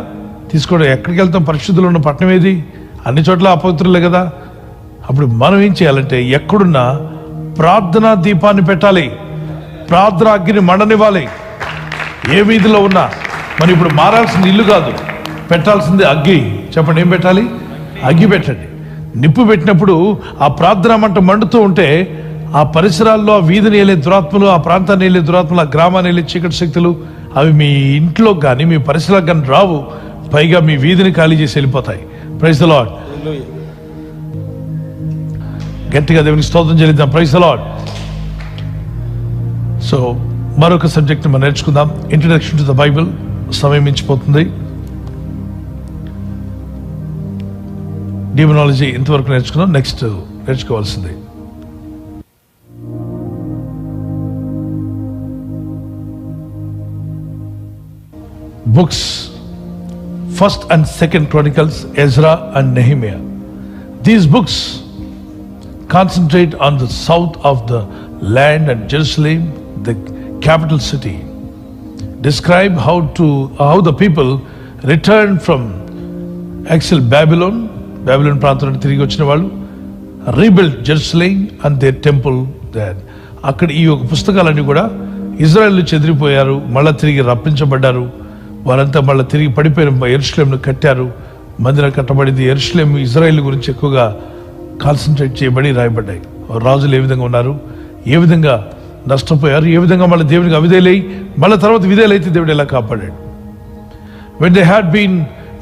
తీసుకోవడం. ఎక్కడికి వెళ్తాం? పరిశుద్ధులు ఉన్న పట్టణం ఏది? అన్ని చోట్ల అపవిత్రులే కదా. అప్పుడు మనం ఏం చేయాలంటే ఎక్కడున్నా ప్రార్థనా దీపాన్ని పెట్టాలి, ప్రార్థన అగ్ని మండనివ్వాలి. ఏ వీధిలో ఉన్నా మరి ఇప్పుడు మారాల్సింది ఇల్లు కాదు, పెట్టాల్సింది అగ్గి. చెప్పండి, ఏం పెట్టాలి? అగ్గి పెట్టండి. నిప్పు పెట్టినప్పుడు ఆ ప్రార్థన మంట మండుతూ ఉంటే ఆ పరిసరాల్లో ఆ వీధిని వెళ్ళే దురాత్మలు, ఆ ప్రాంతాన్ని వెళ్ళే దురాత్మలు, ఆ గ్రామాన్ని వెళ్ళే చీకటి శక్తులు అవి మీ ఇంట్లో కానీ మీ పరిసరాలకు కానీ రావు. పైగా మీ వీధిని ఖాళీ చేసి వెళ్ళిపోతాయి. Praise the lord. గట్టిగా దేవునికి స్తోత్రం చెల్లిద్దాం. Praise the lord. సో మరొక సబ్జెక్ట్ మనం నేర్చుకుందాం. Introduction to the Bible. సమయం మించిపోతుంది. డీమనాలజీ ఇంతవరకు నేర్చుకున్నాం. నెక్స్ట్ నేర్చుకోవాల్సింది books, 1st and 2nd Chronicles, Ezra and Nehemiah. These books concentrate on the south of the land and Jerusalem, the capital city. Describe how the people returned from exile Babylon ప్రాంతం నుండి తిరిగి వచ్చిన వాళ్ళు, rebuilt Jerusalem and their temple there. అక్కడ ఈ ఒక పుస్తకాలన్నీ కూడా ఇజ్రాయెల్ చెదిరిపోయారు, మళ్ళా తిరిగి రప్పించబడ్డారు. వారంతా మళ్ళీ తిరిగి పడిపోయిన యెరూషలేమును కట్టారు. మందిరం కట్టబడింది. యెరూషలేము ఇజ్రాయెల్ గురించి ఎక్కువగా కాన్సన్ట్రేట్ చేయబడి రాయబడ్డాయి. రాజులు ఏ విధంగా ఉన్నారు, ఏ విధంగా నష్టపోయారు, ఏ విధంగా మళ్ళీ దేవునికి అవిధేయులై మళ్ళీ తర్వాత విధేయులైతే దేవుడు ఎలా కాపాడాడు. when they had been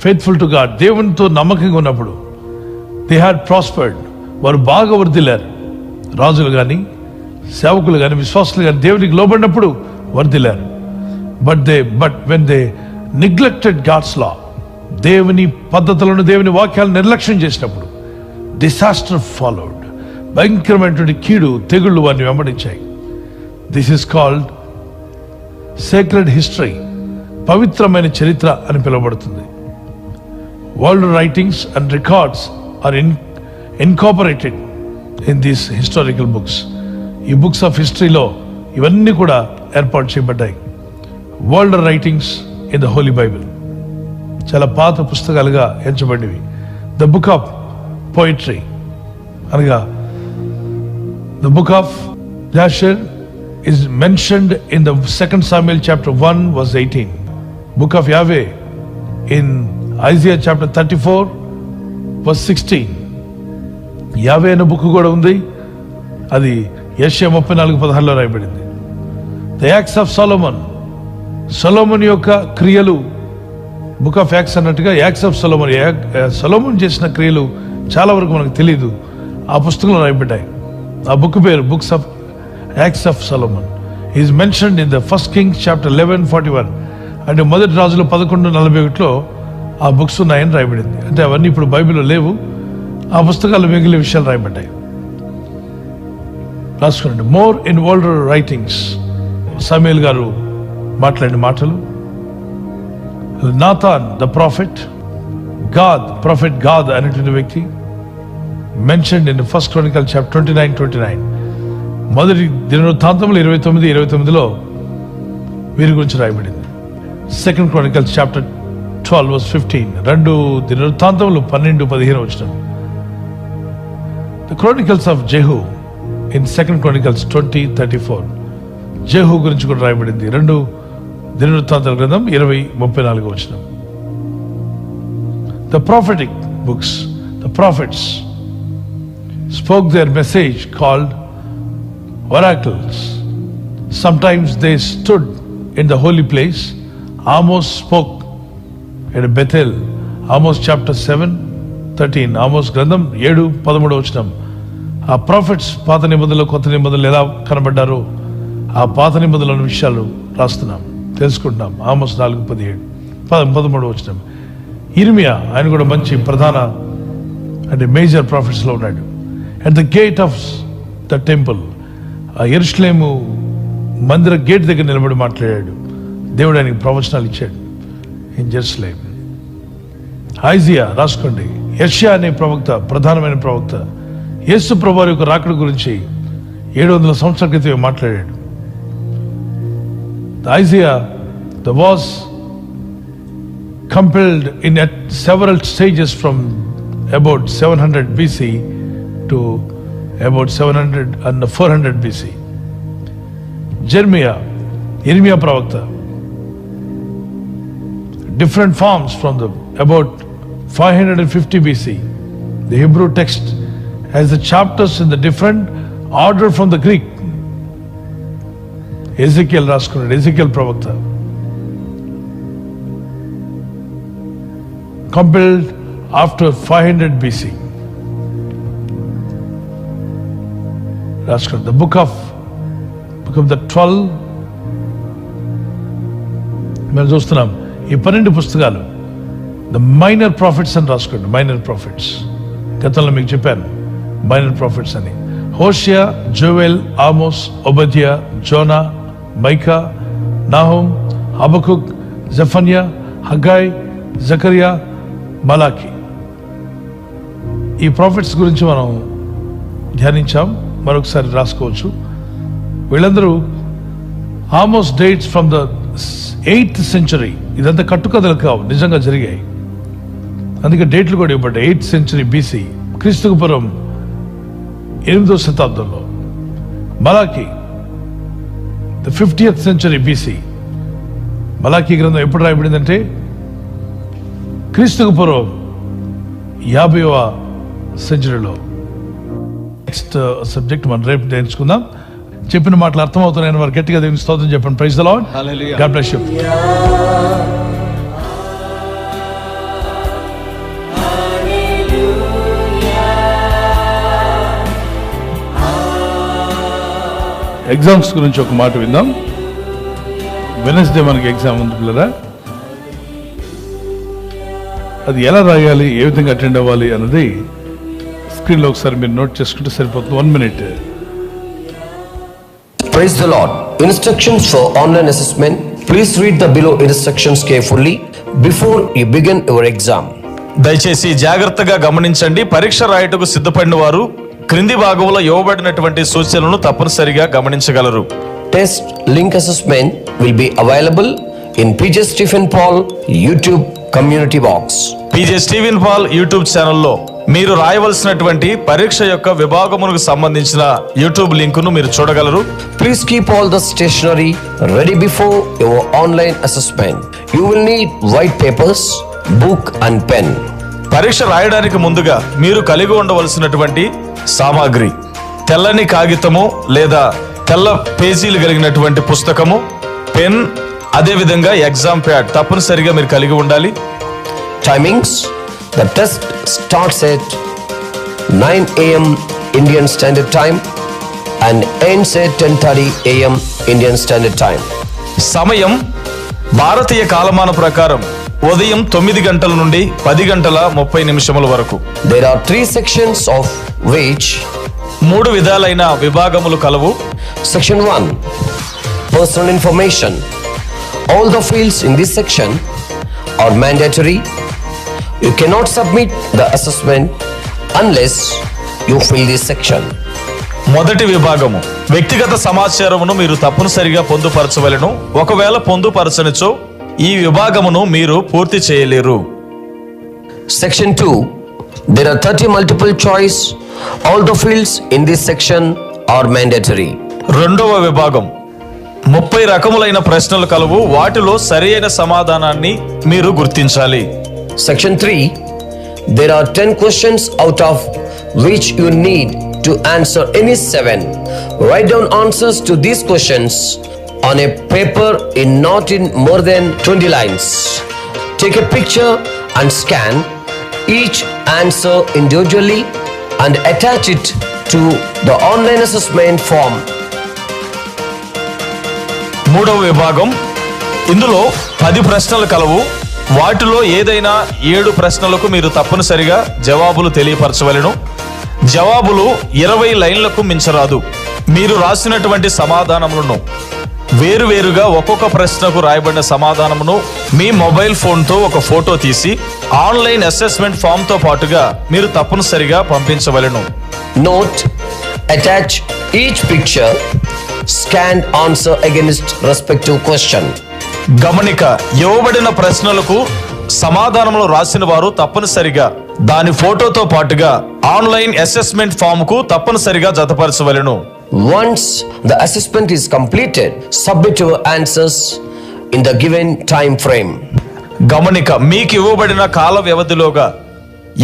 faithful to God, దేవునితో నమ్మకంగా ఉన్నప్పుడు, they had prospered, వారు బాగా వర్ధిల్లారు. రాజులు కానీ సేవకులు కానీ విశ్వాసులు కానీ దేవునికి లోబడినప్పుడు వర్ధిల్లారు. But when they neglected God's law, దేవుని పద్ధతులను దేవుని వాక్యాలను నిర్లక్ష్యం చేసినప్పుడు డిసాస్టర్ ఫాలోడ్. భయంకరమైనటువంటి కీడు తెగుళ్ళు వారిని వెంబడించాయి. This is called sacred history, పవిత్రమైన చరిత్ర అని పిలువబడుతుంది. World writings and records are incorporated in these historical books. ఈ బుక్స్ ఆఫ్ హిస్టరీలో ఇవన్నీ కూడా ఏర్పాటు చేయబడ్డాయి. World writings in the Holy Bible చాలా పాత పుస్తకాలుగా ఎంచబడినవి. ద బుక్ ఆఫ్ పోయిట్రీ అనగా the book of Jashar is mentioned in the 2nd Samuel chapter 1 verse 18. Book of Yahweh in Isaiah chapter 34 verse 16. యావే అనే బుక్ కూడా ఉంది. అది యెషయా 34:16లో రాయబడింది. ద యాక్ట్స్ ఆఫ్ సొలొమన్, సొలొమన్ యొక్క క్రియలు, బుక్ ఆఫ్ యాక్ట్స్ అన్నట్టుగా యాక్ట్స్ ఆఫ్ సొలొమన్, సొలొమన్ చేసిన క్రియలు చాలా వరకు మనకు తెలియదు, ఆ పుస్తకంలో రాయబడ్డాయి. ఆ బుక్ పేరు books of Acts of Solomon. Is mentioned in the 1st Kings chapter 11:41. అంటే మొదటి రాజులు 11:41లో ఆ బుక్స్ ఉన్నాయని రాయబడింది. అంటే అవన్నీ ఇప్పుడు బైబిల్లో లేవు, ఆ పుస్తకాలు మిగిలిన విషయాలు రాయబడ్డాయి. రాసుకోండి. మోర్ ఇన్ వరల్డ్ రైటింగ్స్, సమూయేలు గారు మాట్లాడిన మాటలు. నాథాన్ ద ప్రాఫిట్ గాద్ అనేటువంటి వ్యక్తి mentioned in 1st Chronicles chapter 29:29. మొదటి దినవృత్తాంతములు 29:29లో వీరి గురించి రాయబడింది. 2nd Chronicles chapter 12 verse 15. 2 దినవృత్తాంతములు 12-15 వచ్చిన. The Chronicles of Jehu in 2nd Chronicles 20:34. జెహూ గురించి కూడా రాయబడింది. 2 దినవృత్తాంతాల గ్రంథం 20:34 వచ్చిన. The prophetic books, the prophets spoke their message called oracles. Sometimes they stood in the holy place. Amos spoke at Bethel. Amos chapter 7:13. Amos గ్రంథం 7:13 వచనం. ఆ profits పాత నిబంధనలు కొత్త నిబంధనలు ఎలా కనబడ్డారో ఆ పాత నిబంధనల విషయాలు రాస్తున్నాం, తెలుసుకుంటున్నాం. ఆమోస్ 4:17 వచనం. ఇర్మియా, ఆయన కూడా మంచి ప్రధాన అంటే మేజర్ ప్రాఫిట్స్లో ఉన్నాడు. At the gate of the temple, ఆ యెరూషలేము మందిర గేట్ దగ్గర నిలబడి మాట్లాడాడు. దేవుడు ఆయనకి ప్రవచనాలు ఇచ్చాడు ఇన్ జెరూసలేం. ఐజియా రాసుకోండి. యెషయా అనే ప్రవక్త, ప్రధానమైన ప్రవక్త, యేసు ప్రభువారి యొక్క రాకడ గురించి 700 సంవత్సరాల క్రితం మాట్లాడాడు. Isaiah was compelled in at several stages from about 700 BC to about 700 and 400 BC. Jeremiah pravakta, different forms from the about 550 BC. The Hebrew text has the chapters in the different order from the Greek. Ezekiel రాసుకున్నాడు, Ezekiel ప్రవక్త, compelled after 500 BC. రాసుకున్నాడు. The book of the 12, మనం చూస్తున్నాం ఈ 12 పుస్తకాలు the minor prophets అని రాసుకోండి. Minor profits గతంలో మీకు చెప్పాను, మైనర్ ప్రాఫిట్స్ అని. Hosea, Joel, Amos, Obadiah, Jonah, Micah, Nahum, Habakkuk, Zephaniah, Haggai, Zechariah, Malachi. ఈ ప్రాఫిట్స్ గురించి మనం ధ్యానించాం, మరొకసారి రాసుకోవచ్చు. వీళ్ళందరూ Amos dates from the 8th century. ఇదంతా కట్టుకథలు కావు, నిజంగా జరిగాయి. అందుకే డేట్లు కూడా ఇవ్వబడ్డాయి. 8th century BC, క్రీస్తుకు పూర్వం 8వ శతాబ్దంలో. మలాకి the 50th century BC. Malachi గ్రంథం ఎప్పుడు రాయబడిందంటే క్రీస్తుకు పూర్వం 50వ సెంచరీలో. నెక్స్ట్ సబ్జెక్ట్ మనం రేపు నేర్చుకుందాం. చెప్పిన మాటలు అర్థమవుతున్నాయని వారు గట్టిగా దేవుని స్తోత్రం చెప్పండి. Praise the lord. Hallelujah. God bless you. Exams గురించి ఒక మాట విందాం. వెనస్డే మనకి ఎగ్జామ్ ఉంది పిల్లరా. అది ఎలా రాయాలి, ఏ విధంగా అటెండ్ అవ్వాలి అన్నది స్క్రీన్లో ఒకసారి మీరు నోట్ చేసుకుంటే సరిపోతుంది. 1 minute. Praise the Lord. Instructions for online assessment. Please read the below instructions carefully before you begin your exam. దయచేసి జాగ్రత్తగా గమనించండి. పరీక్ష రాయటకు సిద్ధపడిన వారు క్రింది భాగంలో ఇవ్వబడినటువంటి సూచనలను తప్పనిసరిగా గమనించగలరు. Test link assessment will be available in PJ Stephen Paul YouTube community box. PJ Steven Paul YouTube ఛానల్లో మీరు రాయవలసినటువంటి పరీక్ష యొక్క విభాగమునకు సంబంధించిన యూట్యూబ్ లింకును మీరు చూడగలరు. Please keep all the stationery ready before your online assessment. You will need white papers, book and pen. పరీక్ష రాయడానికి ముందుగా మీరు కలిగి ఉండవలసినటువంటి సామాగ్రి తెల్లని కాగితము లేదా తెల్ల పేజీలు కలిగినటువంటి పుస్తకము, పెన్, అదేవిధంగా ఎగ్జామ్ ప్యాడ్ తప్పనిసరిగా మీరు కలిగి ఉండాలి. Timings: the test starts at 9 AM Indian Standard Time and ends at 10:30 AM Indian Standard Time. సమయం భారతీయ కాలమాన ప్రకారం ఉదయం 9 గంటల నుండి 10 గంటల 30 నిమిషముల వరకు. There are 3 sections of which 3 విధాలైన విభాగములు కలవు. Section 1: Personal Information. All the fields in this section are mandatory. You cannot submit the assessment unless you fill this section. మొదటి విభాగము వ్యక్తిగత సమాచారమును మీరు తప్పనిసరిగా పొందుపరచవలెను. ఒకవేళ పొందుపరచనిచో ఈ విభాగమును మీరు పూర్తి చేయలేరు. Section 2: There are 30 multiple choice. All the fields in this section are mandatory. రెండవ విభాగం 30 రకములైన ప్రశ్నలు కలవు. వాటిలో సరైన సమాధానాన్ని మీరు గుర్తించాలి. Section 3: There are 10 questions out of which you need to answer any 7. Write down answers to these questions on a paper not in more than 20 lines. Take a picture and scan each answer individually and attach it to the online assessment form. మూడవ విభాగం ఇందులో 10 ప్రశ్నలు కలవు. వాటిలో ఏదైనా 7 ప్రశ్నలకు మీరు తప్పనిసరిగా జవాబులు తెలియపరచవలెను. జవాబులు 20 లైన్లకు మించరాదు. మీరు రాసినటువంటి సమాధానములను వేరువేరుగా ఒక్కొక్క ప్రశ్నకు రాయబడిన సమాధానమును మీ మొబైల్ ఫోన్తో ఒక ఫోటో తీసి ఆన్లైన్ అసెస్మెంట్ ఫామ్ తో పాటుగా మీరు తప్పనిసరిగా పంపించవలెను. Note: attach each picture, scanned answer against respective question. గమనిక, ఇవ్వబడిన ప్రశ్నలకు సమాధానములు రాసిన వారు తప్పనిసరిగా దాని ఫోటోతో పాటుగా ఆన్లైన్ అసెస్మెంట్ ఫామ్ కు తప్పనిసరిగా జతపరచవలెను. Once the assessment is completed, submit your answers in the given time frame. గమనిక, మీకు ఇవ్వబడిన కాల వ్యవధిలోగా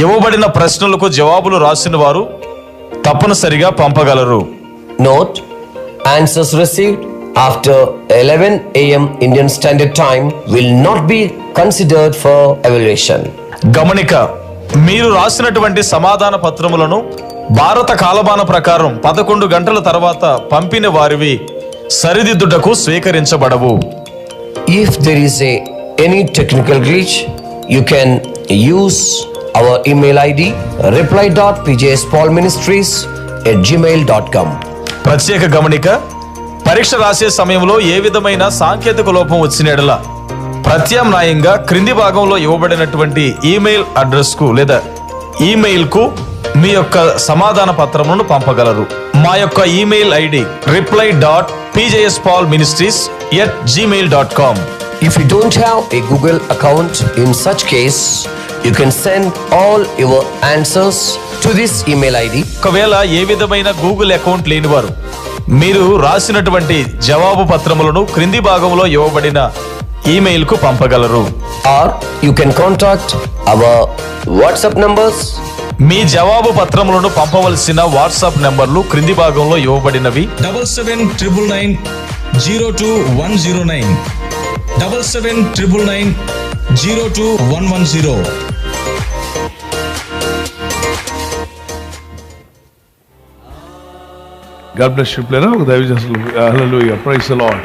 ఇవ్వబడిన ప్రశ్నలకు జవాబులు రాసిన వారు తప్పనిసరిగా పంపగలరు. Note: answers received after 11 a.m. Indian Standard Time will not be considered for evaluation. గమనిక, మీరు రాసినటువంటి సమాధాన పత్రములను భారత కాలమాన ప్రకారం 11 గంటల తర్వాత పంపిన వారివి సరిదిద్దుటకు స్వీకరించబడవు. If there is any technical glitch, you can use our email ID reply.pjspolministries@gmail.com. ప్రత్యేక గమనిక, పరీక్ష రాసే సమయంలో ఏ విధమైన సాంకేతిక లోపం వచ్చిన యెడల ప్రత్యామ్నాయంగా క్రింది భాగంలో ఇవ్వబడినటువంటి ఈమెయిల్ అడ్రస్ కు లేదా ఈమెయిల్ కు మీ యొక్క సమాధాన పత్రములను పంపగలరు. మా యొక్క email ID reply.pjspolministries@gmail.com. If you don't have a Google account, in such case, you can send all your answers to this email ID. ఒకవేళ ఏ విధమైన గూగుల్ అకౌంట్ లేనివారు మీరు రాసినటువంటి జవాబు పత్రములను క్రింది భాగంలో ఇవ్వబడిన ఈమెయిల్ కు పంపగలరు. Or you can contact our WhatsApp numbers. మీ జవాబు పత్రములను పంపవలసిన వాట్సాప్ నంబర్లు క్రింది భాగంలో ఇవ్వబడినవి: 7799902109 7799902110. God bless you player. ఒక దైవజనులు hallelujah, praise the lord.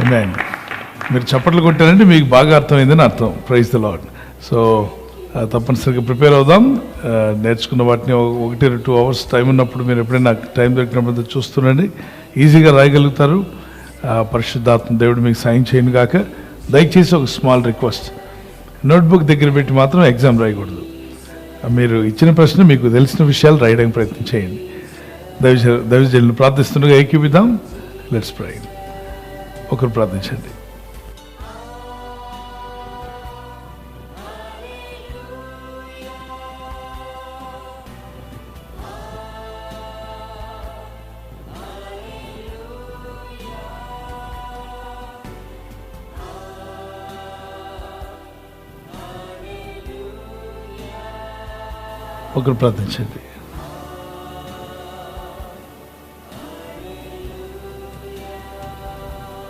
Amen. మీరు చప్పట్లు కొట్టారంటే మీకు బాగా అర్థమైందని అర్థం. Praise the lord. సో తప్పనిసరిగా ప్రిపేర్ అవుదాం. నేర్చుకున్న వాటిని 1-2 అవర్స్ టైం ఉన్నప్పుడు మీరు ఎప్పుడైనా టైం దొరికినప్పుడు చూస్తుండండి. ఈజీగా రాయగలుగుతారు. పరిశుద్ధాత్మ దేవుడు మీకు సాయం చేయను గాక. దయచేసి ఒక స్మాల్ రిక్వెస్ట్, నోట్బుక్ దగ్గర పెట్టి మాత్రం ఎగ్జామ్ రాయకూడదు. మీరు ఇచ్చిన ప్రశ్న మీకు తెలిసిన విషయాలు రాయడానికి ప్రయత్నం చేయండి. దైవజనులు ప్రార్థిస్తుండగా ఏకీపిద్దాం. Let's pray. ఒకరు ప్రార్థించండి. ఒకరు ప్రార్థించండి.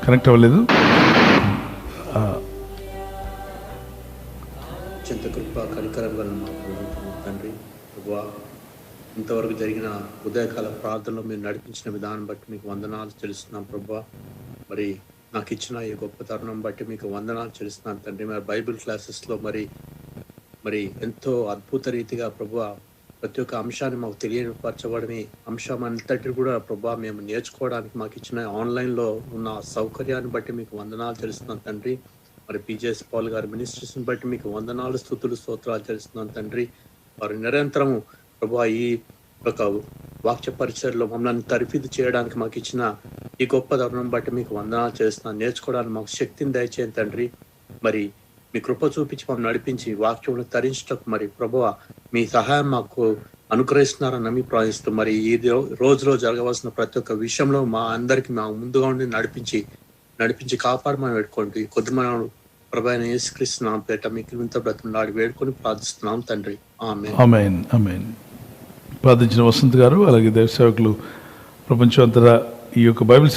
కనెక్ట్ అవ్వలేదు. అత్యంత కృప కనికరం గల మా తండ్రి ప్రభువా, ఇంతవరకు జరిగిన ఉదయకాల ప్రార్థనలో మీరు నడిపించిన విధానం బట్టి మీకు వందనాలు చెల్లిస్తున్నాం ప్రభువా. మరి నాకు ఇచ్చిన ఈ గొప్ప తరుణం బట్టి మీకు వందనాలు చెల్లిస్తున్నాను తండ్రి. మరి బైబిల్ క్లాసెస్లో మరి ఎంతో అద్భుత రీతిగా ప్రభువా ప్రతి ఒక్క అంశాన్ని మాకు తెలియపరచబడని అంశం అంతటి కూడా ప్రభా మేము నేర్చుకోవడానికి మాకు ఇచ్చిన ఆన్లైన్లో ఉన్న సౌకర్యాన్ని బట్టి మీకు వందనాలు తెలుస్తున్నాను తండ్రి. మరి పిజేఎస్ పాల్ గారి మినిస్ట్రీస్ని బట్టి మీకు వందనాలు, స్తుతులు, స్తోత్రాలు తెలుస్తున్నాను తండ్రి. వారు నిరంతరము ప్రభా ఈ ఒక వాక్య పరిచయలో మమ్మల్ని తర్ఫీదు చేయడానికి మాకు ఇచ్చిన ఈ గొప్ప తరుణం బట్టి మీకు వందనాలు చేస్తున్నాను. నేర్చుకోవడానికి మాకు శక్తిని దయచేయండి తండ్రి. మరి మీ కృప చూపించి మమ్మల్ని నడిపించి వాక్యంలో తరించటకు మరి ప్రభువా మీ సహాయం మాకు అనుగ్రహిస్తున్నారని నమ్మి ప్రార్థిస్తూ మరి ఈ రోజులో జరగవలసిన ప్రతి ఒక్క విషయంలో మా అందరికి మా ముందుగా ఉండి నడిపించి కాపాడమని పెట్టుకోండి. కొద్ది మనం ప్రభు యేసుక్రీస్తు పేట మీకు ఇంత బ్రతిమలాడి వేడుకొని ప్రార్థిస్తున్నాం తండ్రి. ఆమేన్. ఆమేన్. ఆమేన్. ప్రార్థించిన వసంత్ గారు అలాగే దైవ సేవకులు ప్రపంచం అంతటా ఈ యొక్క బైబిల్